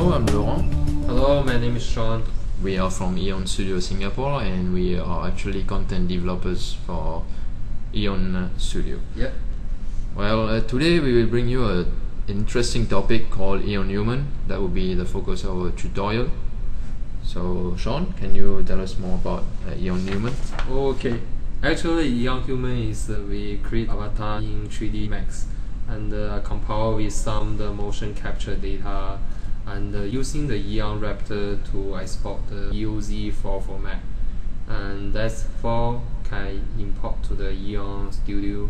Hello, I'm Laurent. Hello, my name is Sean. We are from Eon Studio Singapore, and we are actually content developers for Eon Studio. Yep. Well, today we will bring you an interesting topic called EonHuman. That will be the focus of our tutorial. So, Sean, can you tell us more about EonHuman? Okay. Actually, EonHuman is we create avatar in 3D Max and compile with some the motion capture data and using the Eon Raptor to export the EOZ file format, and that file can import to the Eon Studio,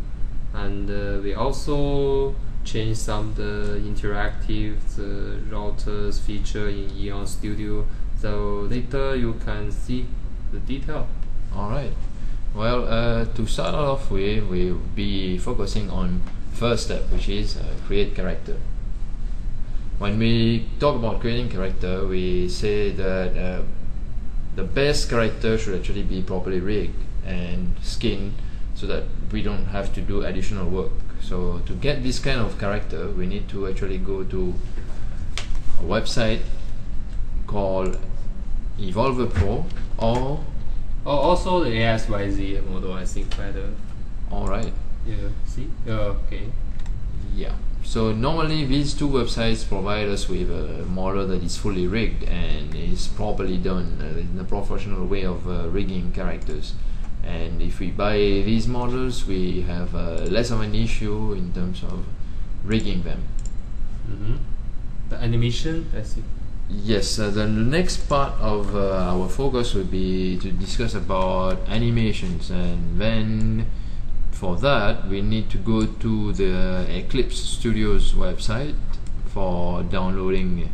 and we also change some the interactive routers feature in Eon Studio, so later you can see the detail. Alright. Well, to start off with, we'll be focusing on first step, which is create character. When we talk about creating character, we say that the best character should actually be properly rigged and skinned so that we don't have to do additional work. So to get this kind of character, we need to actually go to a website called Evolver Pro or also the ASYZ model, I think better. Alright. Yeah, see? Okay. Yeah. So normally these two websites provide us with a model that is fully rigged and is properly done in a professional way of rigging characters. And if we buy these models, we have less of an issue in terms of rigging them. The animation, I see. Yes, the next part of our focus will be to discuss about animations, and then for that we need to go to the Eclipse Studios website for downloading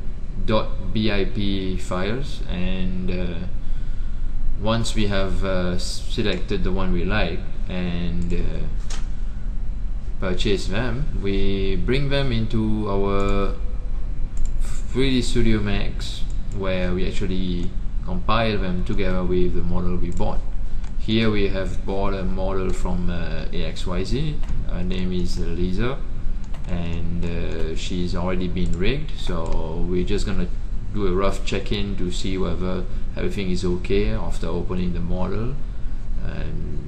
.bip files, and once we have selected the one we like and purchase them, we bring them into our 3D Studio Max, where we actually compile them together with the model we bought. Here we have bought a model from AXYZ. Her name is Lisa, and she's already been rigged, so we're just gonna do a rough check-in to see whether everything is okay after opening the model.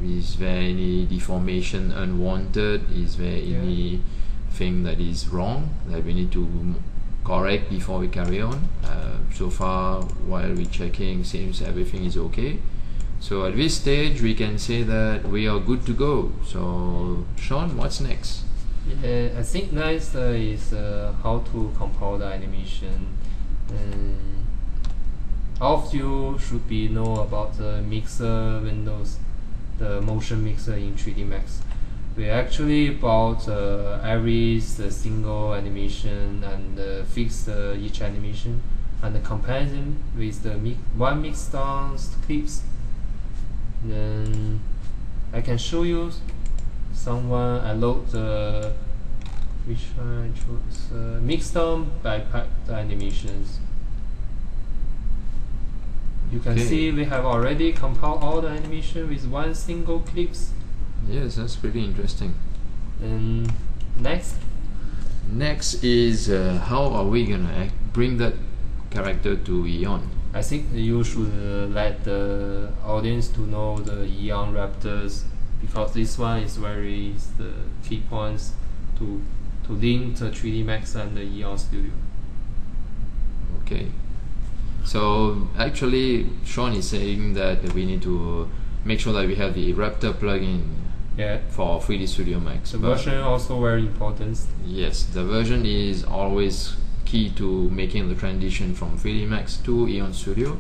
Is there any deformation unwanted? Is there anything that is wrong that we need to correct before we carry on? So far, while we're checking, seems everything is okay. So at this stage we can say that we are good to go. So Sean, what's next? Yeah, I think next is how to compile the animation. All of you should be know about the mixer windows, the motion mixer in 3D Max. We actually bought every single animation and fix each animation and compare them with the one mixed down clips. Then I can show you someone. I load the which one I chose mixed down by pipe the animations. You can see we have already compiled all the animation with one single clips. Yes, that's pretty interesting. And next is how are we gonna bring that character to Eon? I think you should let the audience to know the Eon Raptors, because this one is very the key points to link the 3D Max and the Eon Studio. Okay. So actually, Sean is saying that we need to make sure that we have the Raptor plugin for 3D Studio Max. The version also very important. Yes, the version is always key to making the transition from 3D Max to Eon Studio,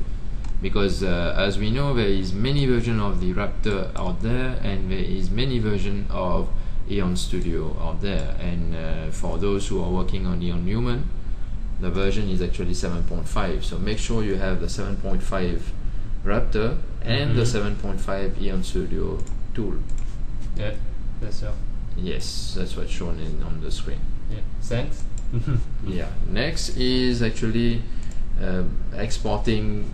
because as we know, there is many versions of the Raptor out there, and there is many versions of Eon Studio out there, and for those who are working on EonHuman, the version is actually 7.5, so make sure you have the 7.5 Raptor and the 7.5 Eon Studio tool. Yeah, that's all. Yes, that's what's shown on the screen. Yeah, thanks. Yeah, next is actually exporting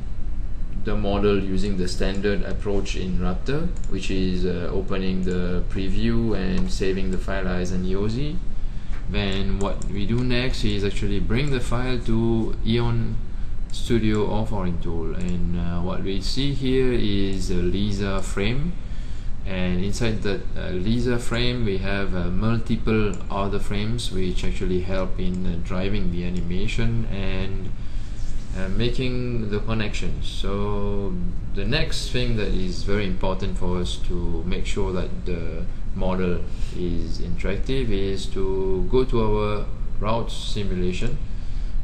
the model using the standard approach in Raptor, which is opening the preview and saving the file as an EOZ. Then what we do next is actually bring the file to Eon Studio authoring tool, and what we see here is a Lisa frame, and inside that Lisa frame we have multiple other frames which actually help in driving the animation and making the connections. So the next thing that is very important for us to make sure that the model is interactive is to go to our route simulation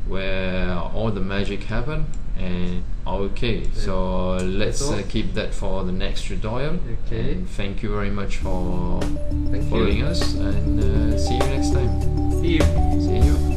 where all the magic happen. And okay, so let's keep that for the next tutorial. Okay. And thank you very much for Thank following you. us, and see you next time. See you. See you.